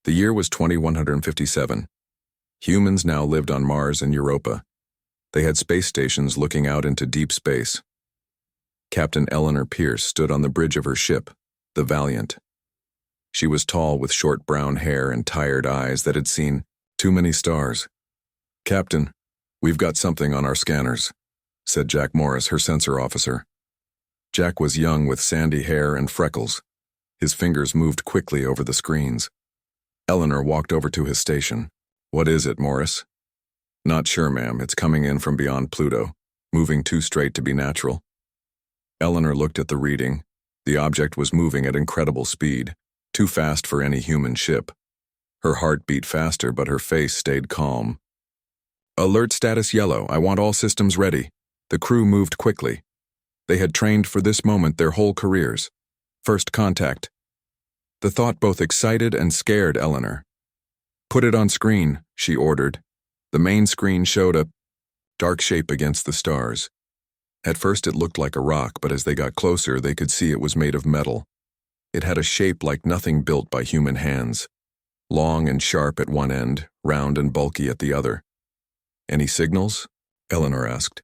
The year was 2157. Humans now lived on Mars and Europa. They had space stations looking out into deep space. Captain Eleanor Pierce stood on the bridge of her ship, the Valiant. She was tall with short brown hair and tired eyes that had seen too many stars. "Captain, we've got something on our scanners," said Jack Morris, her sensor officer. Jack was young with sandy hair and freckles. His fingers moved quickly over the screens. Eleanor walked over to his station. "What is it, Morris?" "Not sure, ma'am. It's coming in from beyond Pluto, moving too straight to be natural." Eleanor looked at the reading. The object was moving at incredible speed, too fast for any human ship. Her heart beat faster, but her face stayed calm. "Alert status yellow. I want all systems ready." The crew moved quickly. They had trained for this moment their whole careers. First contact. The thought both excited and scared Eleanor. "Put it on screen," she ordered. The main screen showed a dark shape against the stars. At first it looked like a rock, but as they got closer, they could see it was made of metal. It had a shape like nothing built by human hands. Long and sharp at one end, round and bulky at the other. "Any signals?" Eleanor asked.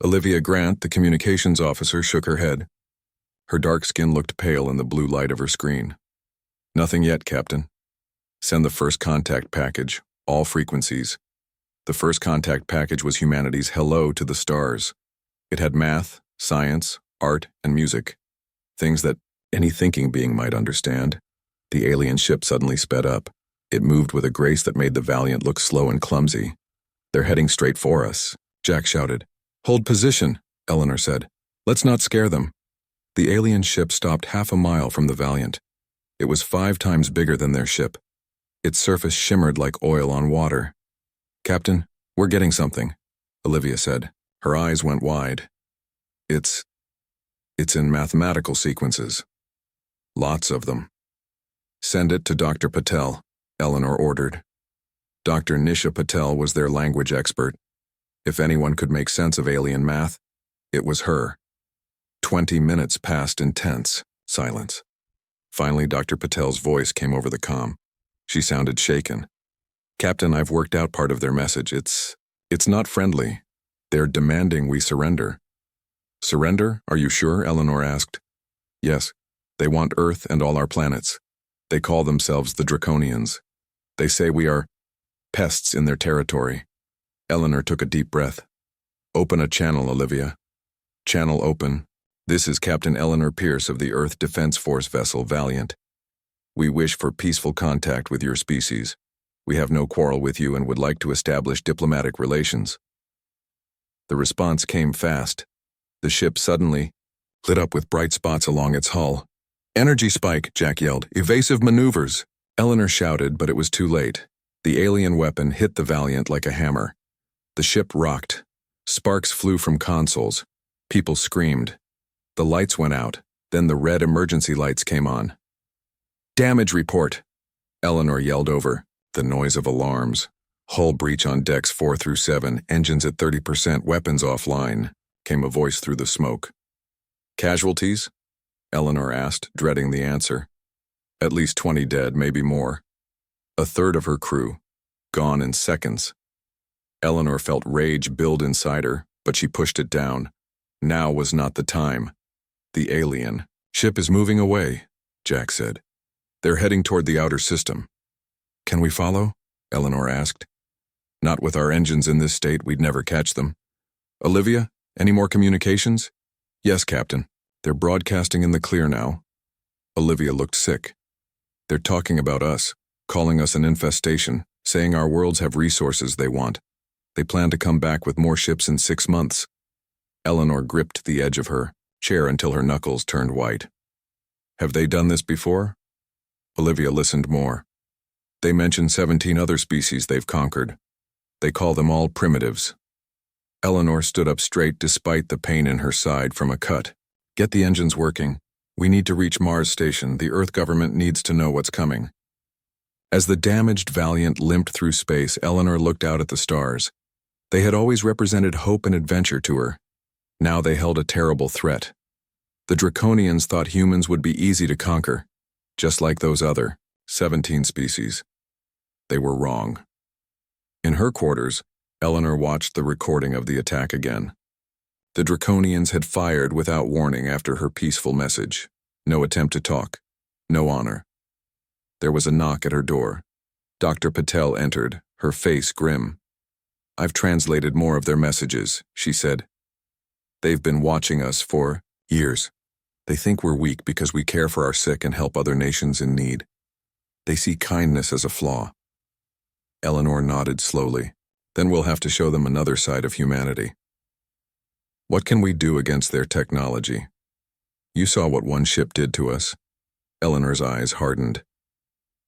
Olivia Grant, the communications officer, shook her head. Her dark skin looked pale in the blue light of her screen. "Nothing yet, Captain. Send the first contact package, all frequencies." The first contact package was humanity's hello to the stars. It had math, science, art, and music. Things that any thinking being might understand. The alien ship suddenly sped up. It moved with a grace that made the Valiant look slow and clumsy. "They're heading straight for us," Jack shouted. "Hold position," Eleanor said. "Let's not scare them." The alien ship stopped half a mile from the Valiant. It was 5 times bigger than their ship. Its surface shimmered like oil on water. "Captain, we're getting something," Olivia said. Her eyes went wide. It's in mathematical sequences. Lots of them." "Send it to Dr. Patel," Eleanor ordered. Dr. Nisha Patel was their language expert. If anyone could make sense of alien math, it was her. 20 minutes passed in tense silence. Finally, Dr. Patel's voice came over the comm. She sounded shaken. "Captain, I've worked out part of their message. It's not friendly. They're demanding we surrender." "Surrender? Are you sure?" Eleanor asked. "Yes. They want Earth and all our planets. They call themselves the Draconians. They say we are pests in their territory." Eleanor took a deep breath. "Open a channel, Olivia." "Channel open. This is Captain Eleanor Pierce of the Earth Defense Force vessel Valiant. We wish for peaceful contact with your species. We have no quarrel with you and would like to establish diplomatic relations." The response came fast. The ship suddenly lit up with bright spots along its hull. "Energy spike," Jack yelled. "Evasive maneuvers." Eleanor shouted, but it was too late. The alien weapon hit the Valiant like a hammer. The ship rocked. Sparks flew from consoles. People screamed. The lights went out. Then the red emergency lights came on. "Damage report," Eleanor yelled over. The noise of alarms. "Hull breach on decks 4 through 7, engines at 30%, weapons offline," came a voice through the smoke. "Casualties?" Eleanor asked, dreading the answer. "At least 20 dead, maybe more." A third of her crew, gone in seconds. Eleanor felt rage build inside her, but she pushed it down. Now was not the time. "The alien ship is moving away," Jack said. "They're heading toward the outer system." "Can we follow?" Eleanor asked. "Not with our engines in this state, we'd never catch them." "Olivia, any more communications?" "Yes, Captain. They're broadcasting in the clear now." Olivia looked sick. "They're talking about us, calling us an infestation, saying our worlds have resources they want. They plan to come back with more ships in 6 months. Eleanor gripped the edge of her chair until her knuckles turned white. "Have they done this before?" Olivia listened more. "They mentioned 17 other species they've conquered. They call them all primitives." Eleanor stood up straight despite the pain in her side from a cut. "Get the engines working. We need to reach Mars Station. The Earth government needs to know what's coming." As the damaged Valiant limped through space, Eleanor looked out at the stars. They had always represented hope and adventure to her. Now they held a terrible threat. The Draconians thought humans would be easy to conquer, just like those other 17 species. They were wrong. In her quarters, Eleanor watched the recording of the attack again. The Draconians had fired without warning after her peaceful message. No attempt to talk. No honor. There was a knock at her door. Dr. Patel entered, her face grim. "I've translated more of their messages," she said. "They've been watching us for years. They think we're weak because we care for our sick and help other nations in need. They see kindness as a flaw." Eleanor nodded slowly. "Then we'll have to show them another side of humanity. What can we do against their technology? You saw what one ship did to us." Eleanor's eyes hardened.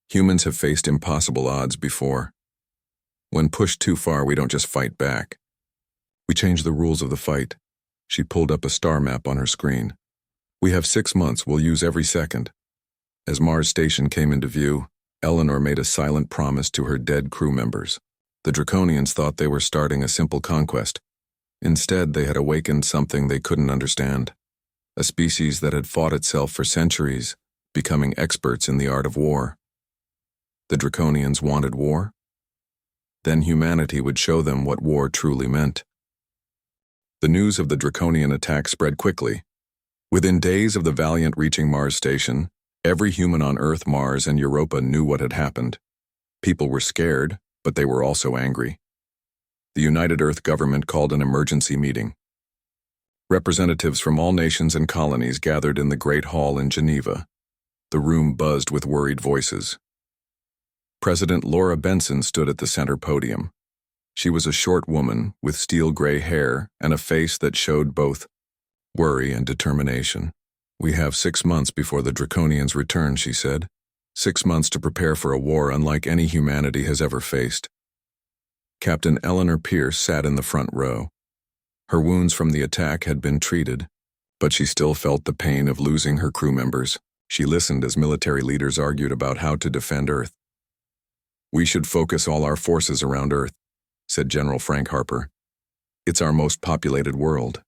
"Humans have faced impossible odds before. When pushed too far, we don't just fight back. We change the rules of the fight." She pulled up a star map on her screen. "We have 6 months. We'll use every second." As Mars Station came into view, Eleanor made a silent promise to her dead crew members. The Draconians thought they were starting a simple conquest. Instead, they had awakened something they couldn't understand. A species that had fought itself for centuries, becoming experts in the art of war. The Draconians wanted war? Then humanity would show them what war truly meant. The news of the Draconian attack spread quickly. Within days of the Valiant reaching Mars Station, every human on Earth, Mars, and Europa knew what had happened. People were scared, but they were also angry. The United Earth government called an emergency meeting. Representatives from all nations and colonies gathered in the Great Hall in Geneva. The room buzzed with worried voices. President Laura Benson stood at the center podium. She was a short woman with steel gray hair and a face that showed both worry and determination. "We have 6 months before the Draconians return," she said. 6 months to prepare for a war unlike any humanity has ever faced. Captain Eleanor Pierce sat in the front row. Her wounds from the attack had been treated, but she still felt the pain of losing her crew members. She listened as military leaders argued about how to defend Earth. "We should focus all our forces around Earth," said General Frank Harper. "It's our most populated world.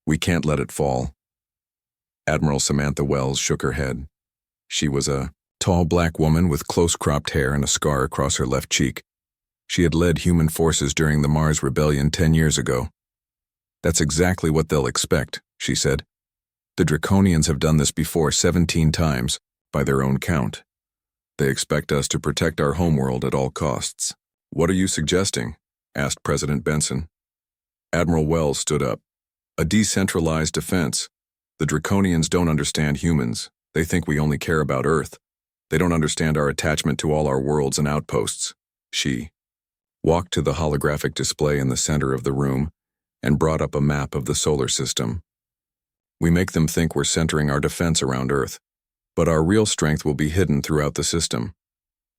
We can't let it fall." Admiral Samantha Wells shook her head. She was a tall black woman with close-cropped hair and a scar across her left cheek. She had led human forces during the Mars Rebellion 10 years ago. "That's exactly what they'll expect," she said. "The Draconians have done this before 17 times, by their own count. They expect us to protect our homeworld at all costs." "What are you suggesting?" asked President Benson. Admiral Wells stood up. "A decentralized defense. The Draconians don't understand humans. They think we only care about Earth. They don't understand our attachment to all our worlds and outposts." She walked to the holographic display in the center of the room and brought up a map of the solar system. "We make them think we're centering our defense around Earth, but our real strength will be hidden throughout the system.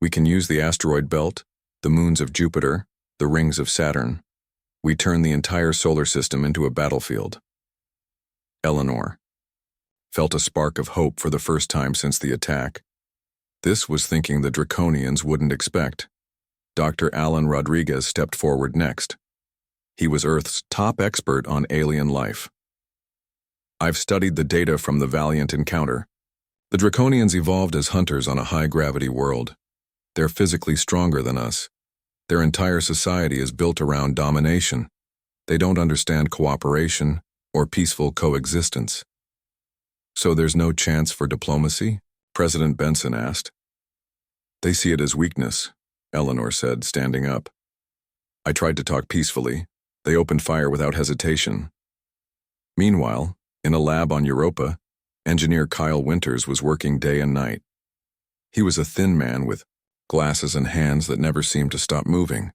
We can use the asteroid belt, the moons of Jupiter, the rings of Saturn. We turn the entire solar system into a battlefield." Eleanor felt a spark of hope for the first time since the attack. This was thinking the Draconians wouldn't expect. Dr. Alan Rodriguez stepped forward next. He was Earth's top expert on alien life. "I've studied the data from the Valiant encounter. The Draconians evolved as hunters on a high-gravity world. They're physically stronger than us. Their entire society is built around domination. They don't understand cooperation or peaceful coexistence." "So there's no chance for diplomacy?" President Benson asked. "They see it as weakness," Eleanor said, standing up. "I tried to talk peacefully. They opened fire without hesitation." Meanwhile, in a lab on Europa, engineer Kyle Winters was working day and night. He was a thin man with glasses and hands that never seemed to stop moving.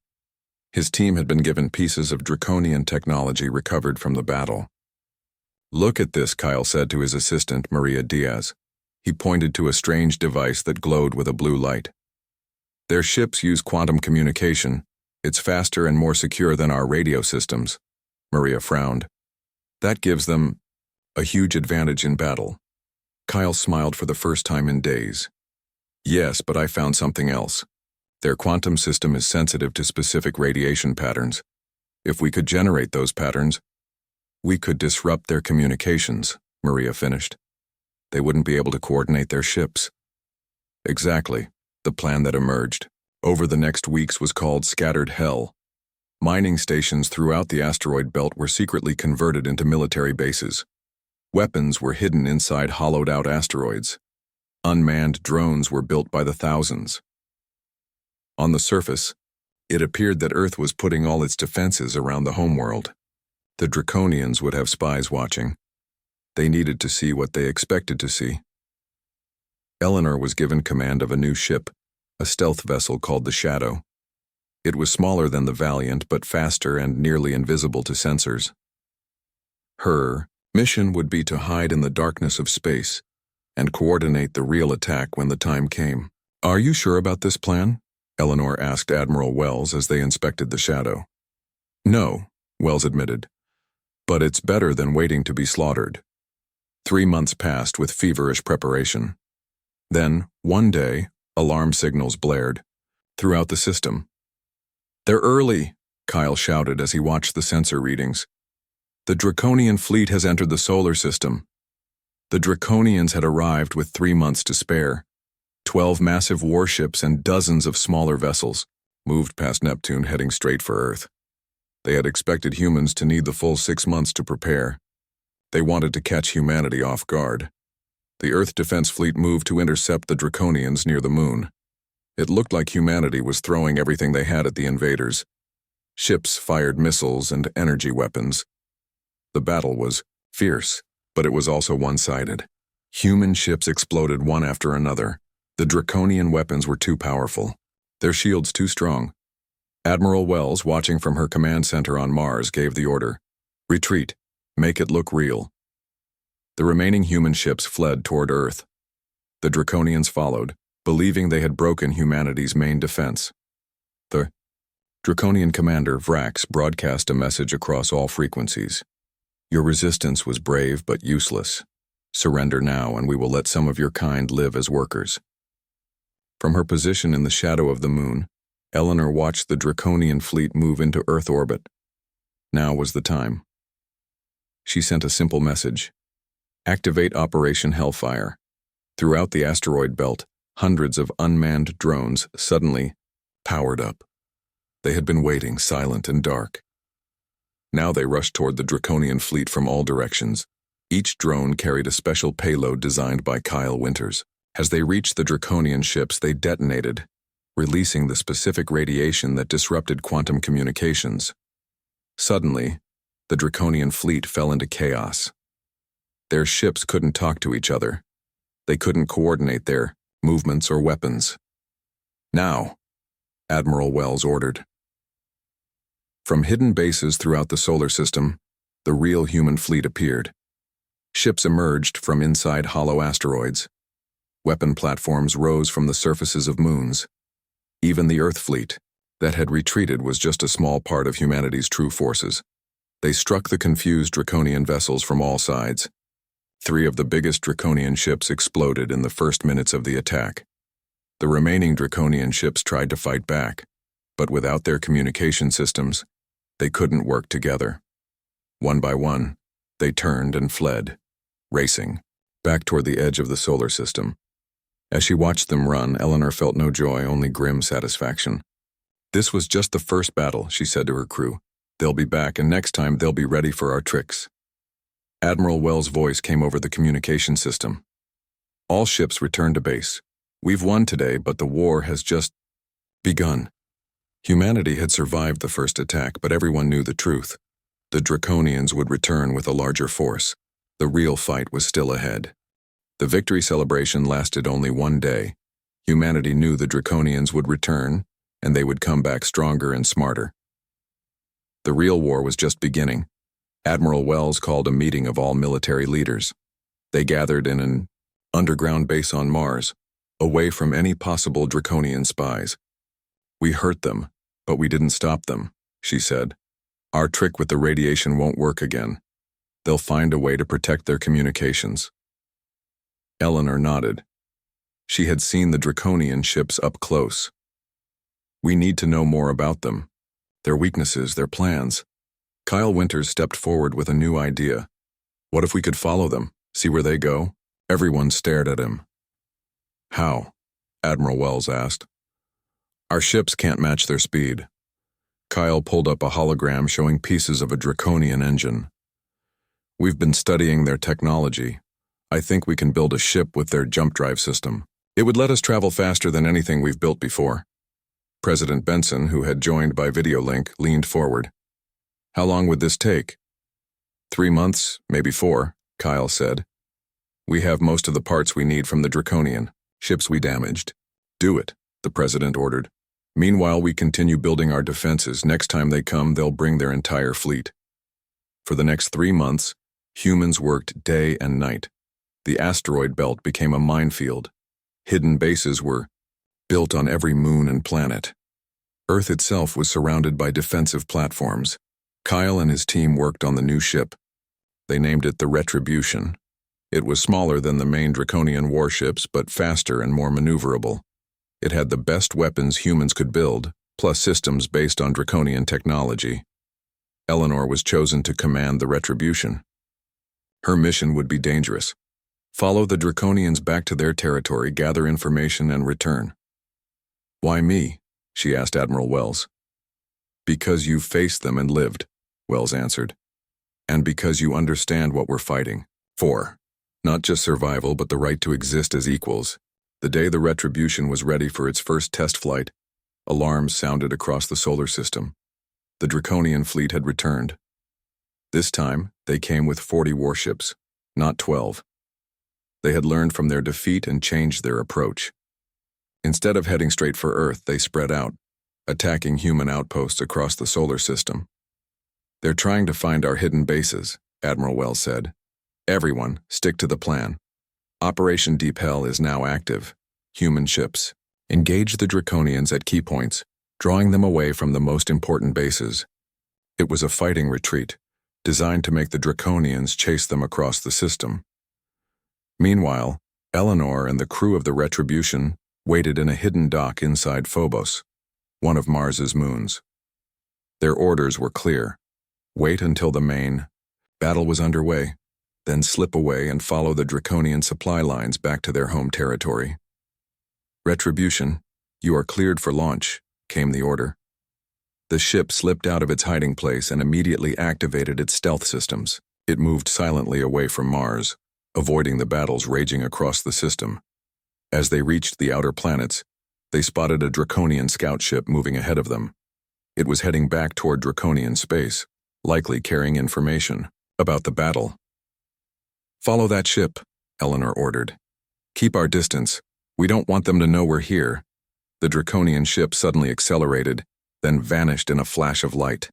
His team had been given pieces of draconian technology recovered from the battle. "Look at this," Kyle said to his assistant, Maria Diaz. He pointed to a strange device that glowed with a blue light. "Their ships use quantum communication. It's faster and more secure than our radio systems." Maria frowned. "That gives them a huge advantage in battle." Kyle smiled for the first time in days. "Yes, but I found something else. Their quantum system is sensitive to specific radiation patterns. If we could generate those patterns, we could disrupt their communications," Maria finished. "They wouldn't be able to coordinate their ships." "Exactly, the plan that emerged. over the next weeks was called Scattered Hell. Mining stations throughout the asteroid belt were secretly converted into military bases. Weapons were hidden inside hollowed-out asteroids. Unmanned drones were built by the thousands. On the surface, it appeared that Earth was putting all its defenses around the homeworld. The Draconians would have spies watching. They needed to see what they expected to see. Eleanor was given command of a new ship, a stealth vessel called the Shadow. It was smaller than the Valiant, but faster and nearly invisible to sensors. Her mission would be to hide in the darkness of space and coordinate the real attack when the time came. "Are you sure about this plan?" Eleanor asked Admiral Wells as they inspected the Shadow. "No," Wells admitted, "but it's better than waiting to be slaughtered." 3 months passed with feverish preparation. Then, one day, alarm signals blared throughout the system. "They're early," Kyle shouted as he watched the sensor readings. "The Draconian fleet has entered the solar system." The Draconians had arrived with 3 months to spare. 12 massive warships and dozens of smaller vessels moved past Neptune, heading straight for Earth. They had expected humans to need the full 6 months to prepare. They wanted to catch humanity off guard. The Earth Defense Fleet moved to intercept the Draconians near the moon. It looked like humanity was throwing everything they had at the invaders. Ships fired missiles and energy weapons. The battle was fierce, but it was also one-sided. Human ships exploded one after another. The Draconian weapons were too powerful, their shields too strong. Admiral Wells, watching from her command center on Mars, gave the order, "Retreat. Make it look real." The remaining human ships fled toward Earth. The Draconians followed, believing they had broken humanity's main defense. The Draconian commander, Vrax, broadcast a message across all frequencies. "Your resistance was brave but useless. Surrender now, and we will let some of your kind live as workers." From her position in the shadow of the moon, Eleanor watched the Draconian fleet move into Earth orbit. Now was the time. She sent a simple message. "Activate Operation Hellfire." Throughout the asteroid belt, hundreds of unmanned drones suddenly powered up. They had been waiting, silent and dark. Now they rushed toward the Draconian fleet from all directions. Each drone carried a special payload designed by Kyle Winters. As they reached the Draconian ships, they detonated, releasing the specific radiation that disrupted quantum communications. Suddenly, the Draconian fleet fell into chaos. Their ships couldn't talk to each other. They couldn't coordinate their movements or weapons. "Now," Admiral Wells ordered. From hidden bases throughout the solar system, the real human fleet appeared. Ships emerged from inside hollow asteroids. Weapon platforms rose from the surfaces of moons. Even the Earth fleet that had retreated was just a small part of humanity's true forces. They struck the confused Draconian vessels from all sides. 3 of the biggest Draconian ships exploded in the first minutes of the attack. The remaining Draconian ships tried to fight back, but without their communication systems, they couldn't work together. One by one, they turned and fled, racing, back toward the edge of the solar system. As she watched them run, Eleanor felt no joy, only grim satisfaction. "This was just the first battle," she said to her crew. "They'll be back, and next time they'll be ready for our tricks." Admiral Wells' voice came over the communication system. "All ships return to base. We've won today, but the war has just begun." Humanity had survived the first attack, but everyone knew the truth. The Draconians would return with a larger force. The real fight was still ahead. The victory celebration lasted only 1 day. Humanity knew the Draconians would return, and they would come back stronger and smarter. The real war was just beginning. Admiral Wells called a meeting of all military leaders. They gathered in an underground base on Mars, away from any possible Draconian spies. "We hurt them, but we didn't stop them," she said. "Our trick with the radiation won't work again. They'll find a way to protect their communications." Eleanor nodded. She had seen the Draconian ships up close. "We need to know more about them, their weaknesses, their plans." Kyle Winters stepped forward with a new idea. "What if we could follow them, see where they go?" Everyone stared at him. "How?" Admiral Wells asked. Our ships can't match their speed. Kyle pulled up a hologram showing pieces of a draconian engine. We've been studying their technology. I think we can build a ship with their jump drive system. It would let us travel faster than anything we've built before. President Benson, who had joined by video link, leaned forward. How long would this take? 3 months, maybe 4, Kyle said. We have most of the parts we need from the draconian ships we damaged. Do it, the president ordered. Meanwhile, we continue building our defenses. Next time they come, they'll bring their entire fleet. For the next 3 months, humans worked day and night. The asteroid belt became a minefield. Hidden bases were built on every moon and planet. Earth itself was surrounded by defensive platforms. Kyle and his team worked on the new ship. They named it the Retribution. It was smaller than the main draconian warships, but faster and more maneuverable. It had the best weapons humans could build, plus systems based on draconian technology. Eleanor was chosen to command the Retribution. Her mission would be dangerous. Follow the draconians back to their territory, gather information, and return. Why me? She asked Admiral Wells. Because you faced them and lived, Wells answered. And because you understand what we're fighting for. Not just survival, but the right to exist as equals. The day the Retribution was ready for its first test flight, alarms sounded across the solar system. The draconian fleet had returned. This time, they came with 40 warships, not 12. They had learned from their defeat and changed their approach. Instead of heading straight for Earth, they spread out, attacking human outposts across the solar system. They're trying to find our hidden bases, Admiral Wells said. Everyone, stick to the plan. Operation Deep Hell is now active. Human ships. Engage the draconians at key points, drawing them away from the most important bases. It was a fighting retreat, designed to make the draconians chase them across the system. Meanwhile, Eleanor and the crew of the Retribution waited in a hidden dock inside Phobos, one of Mars's moons. Their orders were clear. Wait until the main battle was underway, then slip away and follow the draconian supply lines back to their home territory. Retribution, you are cleared for launch, came the order. The ship slipped out of its hiding place and immediately activated its stealth systems. It moved silently away from Mars, avoiding the battles raging across the system. As they reached the outer planets, they spotted a draconian scout ship moving ahead of them. It was heading back toward draconian space, likely carrying information about the battle. Follow that ship, Eleanor ordered. Keep our distance. We don't want them to know we're here. The draconian ship suddenly accelerated, then vanished in a flash of light.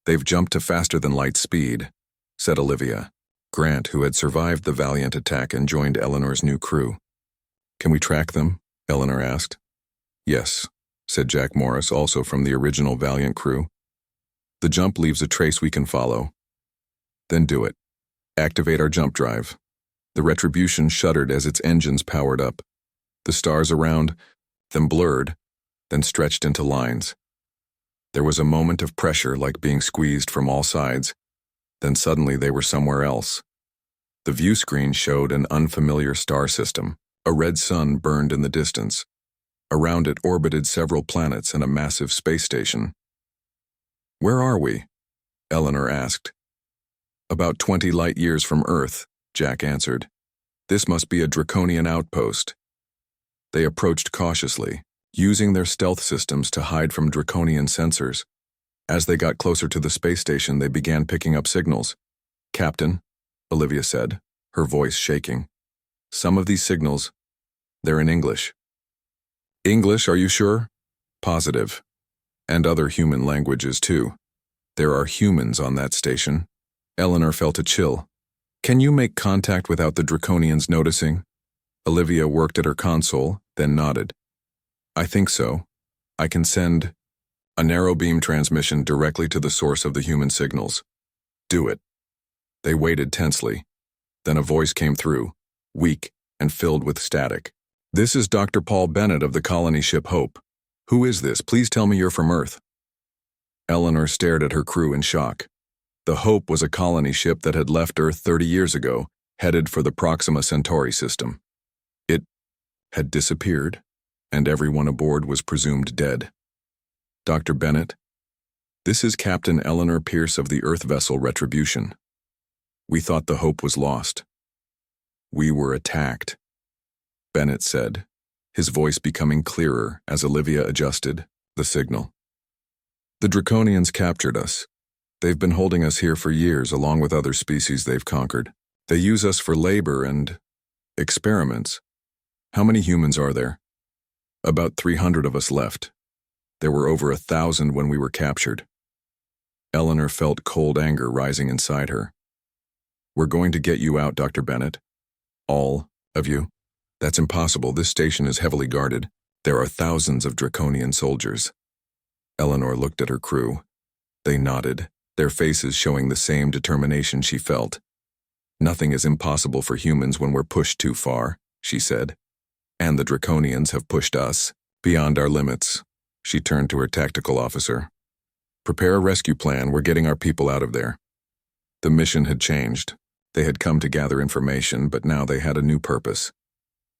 They've jumped to faster than light speed, said Olivia. Grant, who had survived the valiant attack and joined Eleanor's new crew. Can we track them? Eleanor asked. Yes, said Jack Morris, also from the original Valiant crew. The jump leaves a trace we can follow. Then do it. Activate our jump drive. The Retribution shuddered as its engines powered up. The stars around them blurred, then stretched into lines. There was a moment of pressure, like being squeezed from all sides. Then suddenly they were somewhere else. The view screen showed an unfamiliar star system. A red sun burned in the distance. Around it orbited several planets and a massive space station. Where are we? Eleanor asked. About 20 light years from Earth, Jack answered. This must be a draconian outpost. They approached cautiously, using their stealth systems to hide from draconian sensors. As they got closer to the space station, they began picking up signals. Captain, Olivia said, her voice shaking. Some of these signals, they're in English. English, are you sure? Positive. And other human languages, too. There are humans on that station. Eleanor felt a chill. Can you make contact without the draconians noticing? Olivia worked at her console, then nodded. I think so. I can send a narrow beam transmission directly to the source of the human signals. Do it. They waited tensely. Then a voice came through, weak and filled with static. This is Dr. Paul Bennett of the colony ship Hope. Who is this? Please tell me you're from Earth. Eleanor stared at her crew in shock. The Hope was a colony ship that had left Earth 30 years ago, headed for the Proxima Centauri system. It had disappeared. and everyone aboard was presumed dead. Dr. Bennett, this is Captain Eleanor Pierce of the Earth vessel Retribution. We thought the hope was lost. We were attacked, Bennett said, his voice becoming clearer as Olivia adjusted the signal. The Draconians captured us. They've been holding us here for years along with other species they've conquered. They use us for labor and experiments. How many humans are there? About 300 of us left. There were over 1,000 when we were captured. Eleanor felt cold anger rising inside her. We're going to get you out, Dr. Bennett. All of you. That's impossible. This station is heavily guarded. There are thousands of Draconian soldiers. Eleanor looked at her crew. They nodded, their faces showing the same determination she felt. Nothing is impossible for humans when we're pushed too far, she said. And the Draconians have pushed us beyond our limits. She turned to her tactical officer. Prepare a rescue plan. We're getting our people out of there. The mission had changed. They had come to gather information, but now they had a new purpose.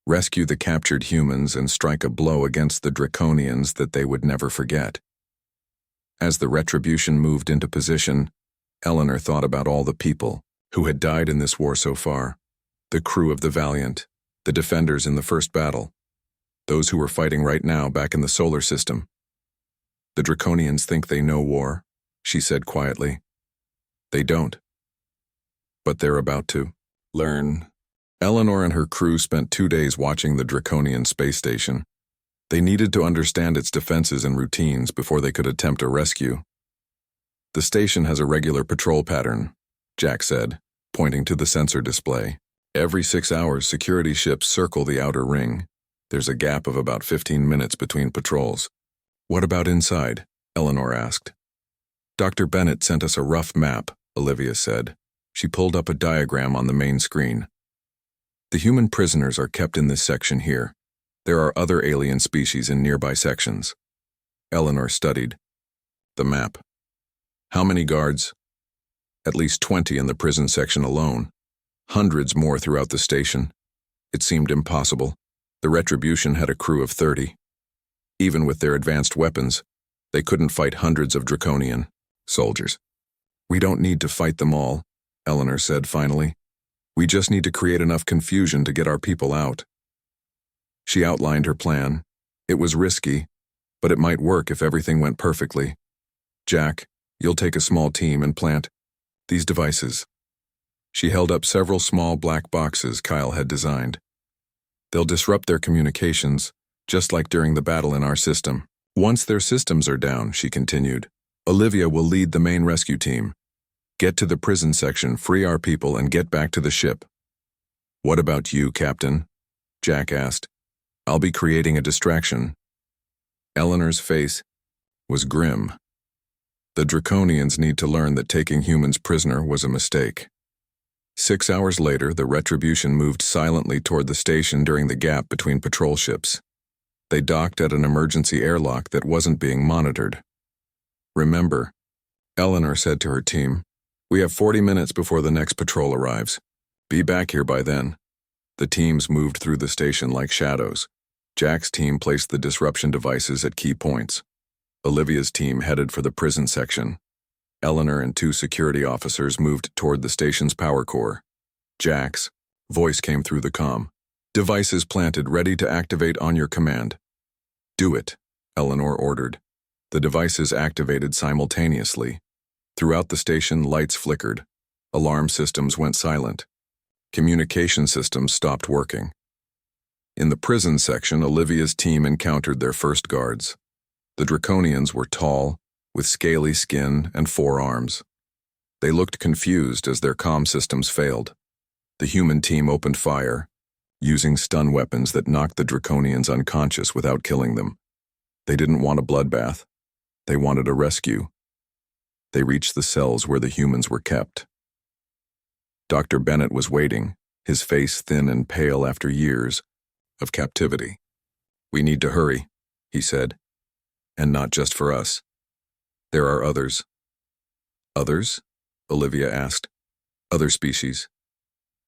Rescue the captured humans and strike a blow against the Draconians that they would never forget. As the Retribution moved into position, Eleanor thought about all the people who had died in this war so far. The crew of the Valiant, the defenders in the first battle, those who were fighting right now back in the solar system. The Draconians think they know war, she said quietly. They don't. But they're about to learn. Eleanor and her crew spent 2 days watching the Draconian space station. They needed to understand its defenses and routines before they could attempt a rescue. The station has a regular patrol pattern, Jack said, pointing to the sensor display. Every 6 hours, security ships circle the outer ring. There's a gap of about 15 minutes between patrols. What about inside? Eleanor asked. Dr. Bennett sent us a rough map, Olivia said. She pulled up a diagram on the main screen. The human prisoners are kept in this section here. There are other alien species in nearby sections. Eleanor studied the map. How many guards? At least 20 in the prison section alone. Hundreds more throughout the station. It seemed impossible. The Retribution had a crew of 30. Even with their advanced weapons, they couldn't fight hundreds of Draconian soldiers. We don't need to fight them all, Eleanor said finally. We just need to create enough confusion to get our people out. She outlined her plan. It was risky, but it might work if everything went perfectly. Jack, you'll take a small team and plant these devices. She held up several small black boxes Kyle had designed. They'll disrupt their communications, just like during the battle in our system. Once their systems are down, she continued, Olivia will lead the main rescue team. Get to the prison section, free our people, and get back to the ship. What about you, Captain? Jack asked. I'll be creating a distraction. Eleanor's face was grim. The Draconians need to learn that taking humans prisoner was a mistake. 6 hours later, the Retribution moved silently toward the station during the gap between patrol ships. They docked at an emergency airlock that wasn't being monitored. Remember, Eleanor said to her team, we have 40 minutes before the next patrol arrives. Be back here by then. The teams moved through the station like shadows. Jack's team placed the disruption devices at key points. Olivia's team headed for the prison section. Eleanor and 2 security officers moved toward the station's power core. Jack's voice came through the comm. Devices planted, ready to activate on your command. Do it, Eleanor ordered. The devices activated simultaneously. Throughout the station, lights flickered. Alarm systems went silent. Communication systems stopped working. In the prison section, Olivia's team encountered their first guards. The Draconians were tall, with scaly skin and 4 arms. They looked confused as their comm systems failed. The human team opened fire, using stun weapons that knocked the Draconians unconscious without killing them. They didn't want a bloodbath. They wanted a rescue. They reached the cells where the humans were kept. Dr. Bennett was waiting, his face thin and pale after years of captivity. We need to hurry, he said. And not just for us. There are others. Others? Olivia asked. Other species.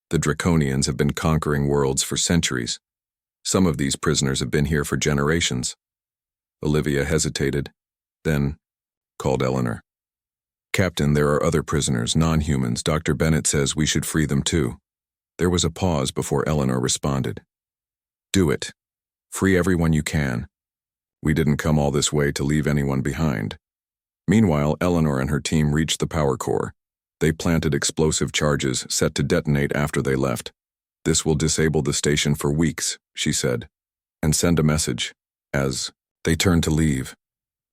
The Draconians have been conquering worlds for centuries. Some of these prisoners have been here for generations. Olivia hesitated, then called Eleanor. Captain, there are other prisoners, non-humans. Dr. Bennett says we should free them too. There was a pause before Eleanor responded. Do it. Free everyone you can. We didn't come all this way to leave anyone behind. Meanwhile, Eleanor and her team reached the power core. They planted explosive charges set to detonate after they left. This will disable the station for weeks, she said, and send a message. As they turned to leave,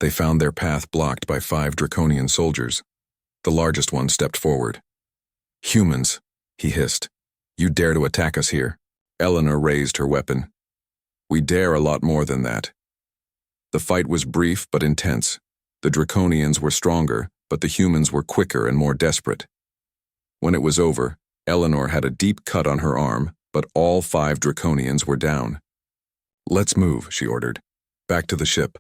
they found their path blocked by 5 draconian soldiers. The largest one stepped forward. Humans, he hissed. You dare to attack us here? Eleanor raised her weapon. We dare a lot more than that. The fight was brief but intense. The draconians were stronger, but the humans were quicker and more desperate. When it was over, Eleanor had a deep cut on her arm, but all 5 draconians were down. Let's move, she ordered. Back to the ship.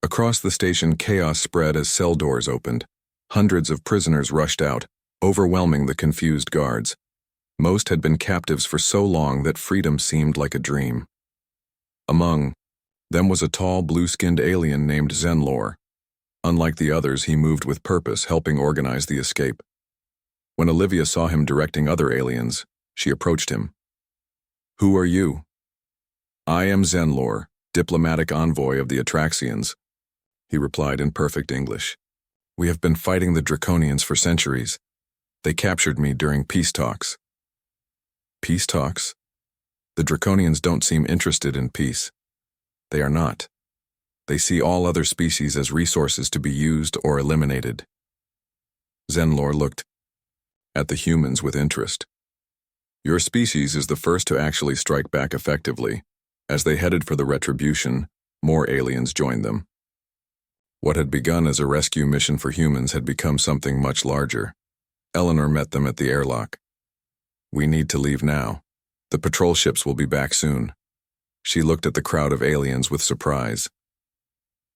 Across the station, chaos spread as cell doors opened. Hundreds of prisoners rushed out, overwhelming the confused guards. Most had been captives for so long that freedom seemed like a dream. Among them was a tall, blue-skinned alien named Zenlor. Unlike the others, he moved with purpose, helping organize the escape. When Olivia saw him directing other aliens, she approached him. Who are you? I am Zenlor, diplomatic envoy of the Atraxians, he replied in perfect English. We have been fighting the Draconians for centuries. They captured me during peace talks. Peace talks? The Draconians don't seem interested in peace. They are not. They see all other species as resources to be used or eliminated. Zenlor looked at the humans with interest. Your species is the first to actually strike back effectively. As they headed for the retribution, more aliens joined them. What had begun as a rescue mission for humans had become something much larger. Eleanor met them at the airlock. We need to leave now. The patrol ships will be back soon. She looked at the crowd of aliens with surprise.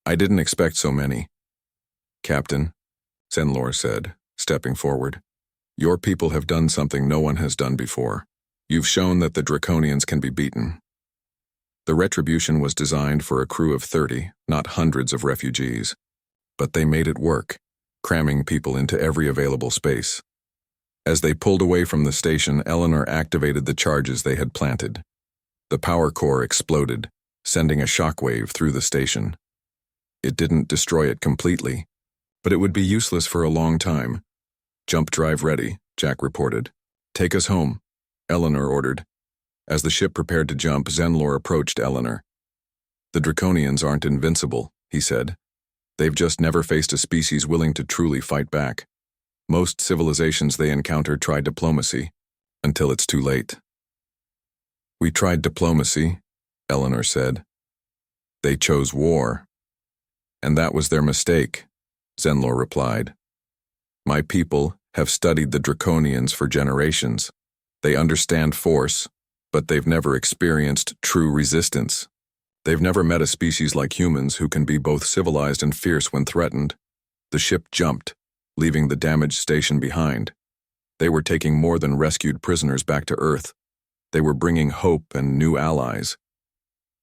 I didn't expect so many. Captain, Zenlor said, stepping forward. Your people have done something no one has done before. You've shown that the Draconians can be beaten. The retribution was designed for a crew of 30, not hundreds of refugees. But they made it work, cramming people into every available space. As they pulled away from the station, Eleanor activated the charges they had planted. The power core exploded, sending a shockwave through the station. It didn't destroy it completely, but it would be useless for a long time. Jump drive ready, Jack reported. Take us home, Eleanor ordered. As the ship prepared to jump, Zenlor approached Eleanor. The Draconians aren't invincible, he said. They've just never faced a species willing to truly fight back. Most civilizations they encounter try diplomacy, until it's too late. We tried diplomacy, Eleanor said. They chose war. And that was their mistake, Zenlor replied. My people have studied the Draconians for generations. They understand force, but they've never experienced true resistance. They've never met a species like humans who can be both civilized and fierce when threatened. The ship jumped, leaving the damaged station behind. They were taking more than rescued prisoners back to Earth. They were bringing hope and new allies.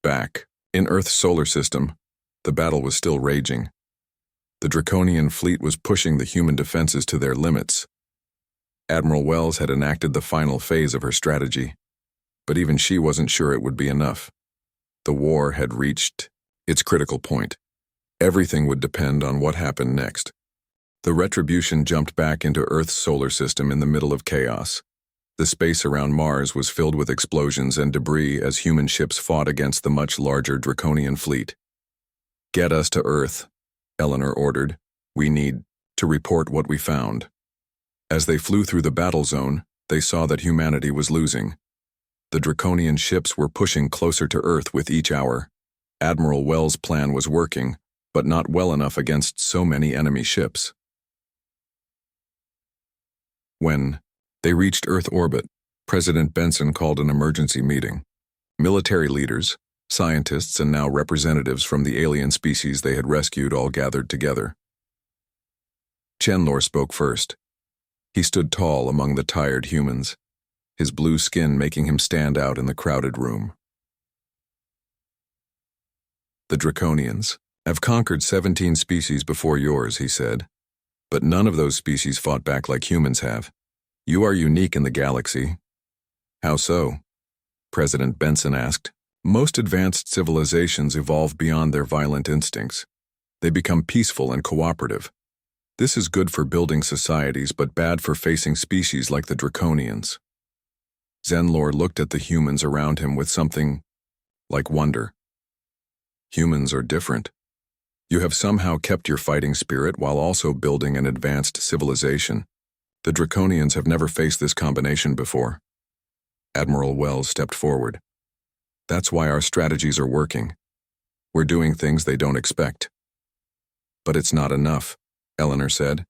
Back, in Earth's solar system, the battle was still raging. The Draconian fleet was pushing the human defenses to their limits. Admiral Wells had enacted the final phase of her strategy, but even she wasn't sure it would be enough. The war had reached its critical point. Everything would depend on what happened next. The retribution jumped back into Earth's solar system in the middle of chaos. The space around Mars was filled with explosions and debris as human ships fought against the much larger Draconian fleet. Get us to Earth, Eleanor ordered. We need to report what we found. As they flew through the battle zone, they saw that humanity was losing. The Draconian ships were pushing closer to Earth with each hour. Admiral Wells' plan was working, but not well enough against so many enemy ships. When they reached Earth orbit, President Benson called an emergency meeting. Military leaders, scientists, and now representatives from the alien species they had rescued all gathered together. Zenlor spoke first. He stood tall among the tired humans, his blue skin making him stand out in the crowded room. The Draconians. I've conquered 17 species before yours, he said. But none of those species fought back like humans have. You are unique in the galaxy. How so? President Benson asked. Most advanced civilizations evolve beyond their violent instincts. They become peaceful and cooperative. This is good for building societies, but bad for facing species like the Draconians. Zenlor looked at the humans around him with something like wonder. Humans are different. You have somehow kept your fighting spirit while also building an advanced civilization. The Draconians have never faced this combination before. Admiral Wells stepped forward. That's why our strategies are working. We're doing things they don't expect. But it's not enough, Eleanor said.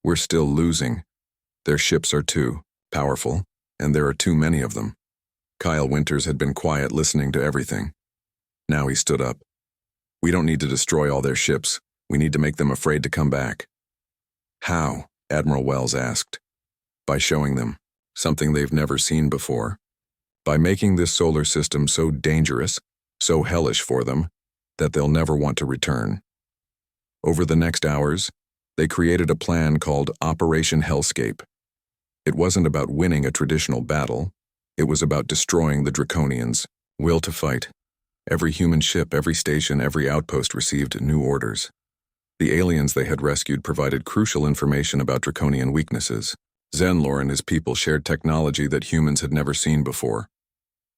We're still losing. Their ships are too powerful, and there are too many of them. Kyle Winters had been quiet, listening to everything. Now he stood up. We don't need to destroy all their ships. We need to make them afraid to come back. How? Admiral Wells asked. By showing them something they've never seen before. By making this solar system so dangerous, so hellish for them, that they'll never want to return. Over the next hours, they created a plan called Operation Hellscape. It wasn't about winning a traditional battle. It was about destroying the Draconians' will to fight. Every human ship, every station, every outpost received new orders. The aliens they had rescued provided crucial information about Draconian weaknesses. Zenlor and his people shared technology that humans had never seen before.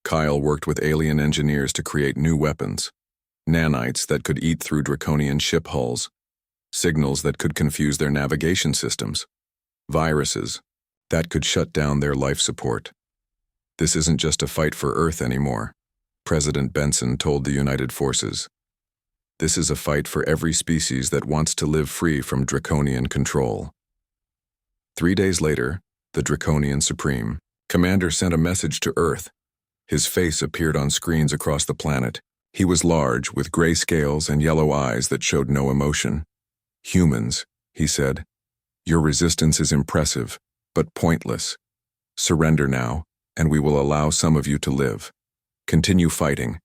Kyle worked with alien engineers to create new weapons. Nanites that could eat through Draconian ship hulls. Signals that could confuse their navigation systems. Viruses that could shut down their life support. This isn't just a fight for Earth anymore, President Benson told the United Forces. This is a fight for every species that wants to live free from Draconian control. 3 days later, the Draconian Supreme Commander sent a message to Earth. His face appeared on screens across the planet. He was large, with gray scales and yellow eyes that showed no emotion. Humans, he said, your resistance is impressive, but pointless. Surrender now, and we will allow some of you to live. Continue fighting,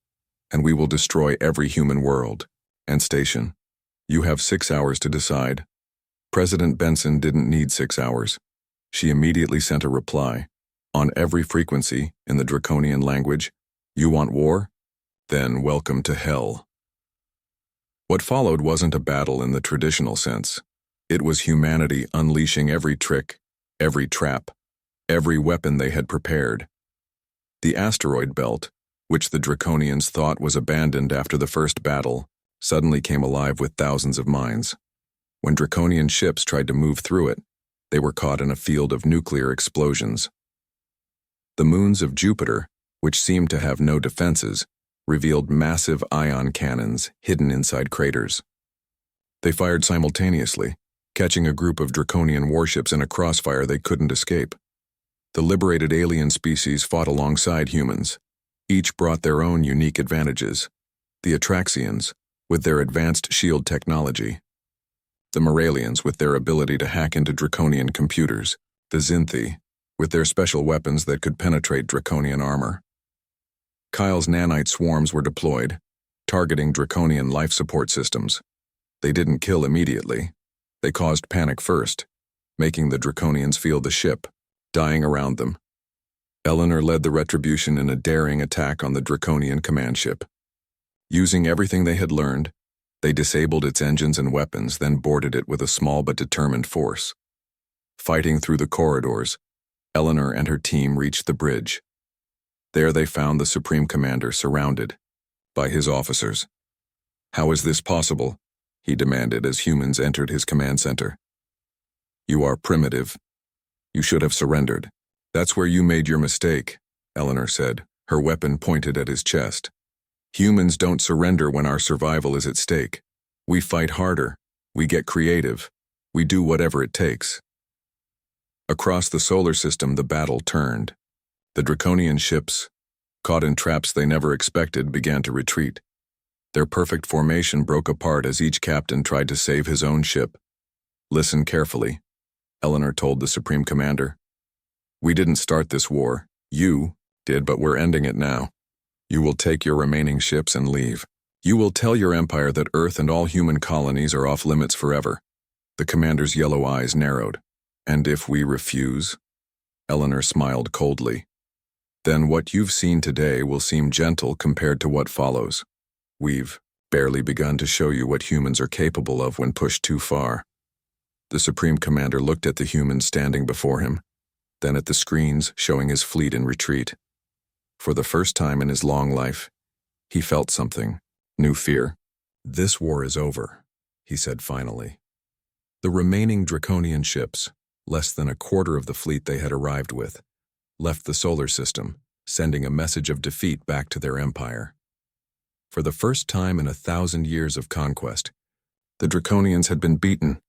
and we will destroy every human world and station. You have 6 hours to decide. President Benson didn't need 6 hours. She immediately sent a reply. On every frequency, in the Draconian language, you want war? Then welcome to hell. What followed wasn't a battle in the traditional sense. It was humanity unleashing every trick, every trap, every weapon they had prepared. The asteroid belt, which the Draconians thought was abandoned after the first battle, suddenly came alive with thousands of mines. When Draconian ships tried to move through it, they were caught in a field of nuclear explosions. The moons of Jupiter, which seemed to have no defenses, revealed massive ion cannons hidden inside craters. They fired simultaneously, catching a group of Draconian warships in a crossfire they couldn't escape. The liberated alien species fought alongside humans. Each brought their own unique advantages. The Atraxians, with their advanced shield technology. The Moralians, with their ability to hack into Draconian computers. The Zinthi, with their special weapons that could penetrate Draconian armor. Kyle's nanite swarms were deployed, targeting Draconian life support systems. They didn't kill immediately. They caused panic first, making the Draconians feel the ship, dying around them. Eleanor led the retribution in a daring attack on the Draconian command ship. Using everything they had learned, they disabled its engines and weapons, then boarded it with a small but determined force. Fighting through the corridors, Eleanor and her team reached the bridge. There they found the Supreme Commander surrounded by his officers. How is this possible? He demanded as humans entered his command center. You are primitive. You should have surrendered. That's where you made your mistake, Eleanor said, her weapon pointed at his chest. Humans don't surrender when our survival is at stake. We fight harder. We get creative. We do whatever it takes. Across the solar system, the battle turned. The Draconian ships, caught in traps they never expected, began to retreat. Their perfect formation broke apart as each captain tried to save his own ship. Listen carefully, Eleanor told the Supreme Commander. We didn't start this war. You did, but we're ending it now. You will take your remaining ships and leave. You will tell your empire that Earth and all human colonies are off limits forever. The commander's yellow eyes narrowed. And if we refuse? Eleanor smiled coldly. Then what you've seen today will seem gentle compared to what follows. We've barely begun to show you what humans are capable of when pushed too far. The Supreme Commander looked at the humans standing before him, then at the screens showing his fleet in retreat. For the first time in his long life, he felt something, new fear. This war is over, he said finally. The remaining Draconian ships, less than a quarter of the fleet they had arrived with, left the solar system, sending a message of defeat back to their empire. For the first time in 1,000 years of conquest, the Draconians had been beaten.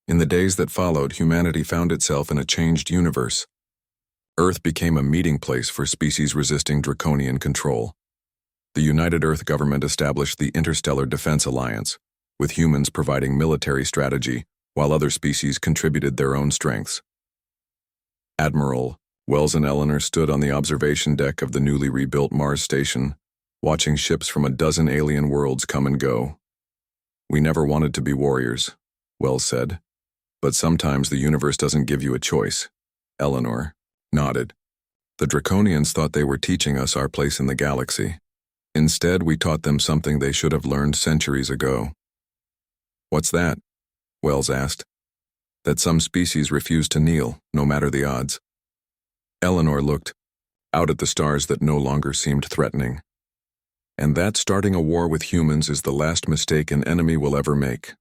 In the days that followed, humanity found itself in a changed universe. Earth became a meeting place for species resisting Draconian control. The United Earth government established the Interstellar Defense Alliance, with humans providing military strategy while other species contributed their own strengths. Admiral Wells and Eleanor stood on the observation deck of the newly rebuilt Mars station, watching ships from a dozen alien worlds come and go. We never wanted to be warriors, Wells said. But sometimes the universe doesn't give you a choice. Eleanor nodded. The Draconians thought they were teaching us our place in the galaxy. Instead, we taught them something they should have learned centuries ago. What's that? Wells asked. That some species refuse to kneel, no matter the odds. Eleanor looked out at the stars that no longer seemed threatening. And that starting a war with humans is the last mistake an enemy will ever make.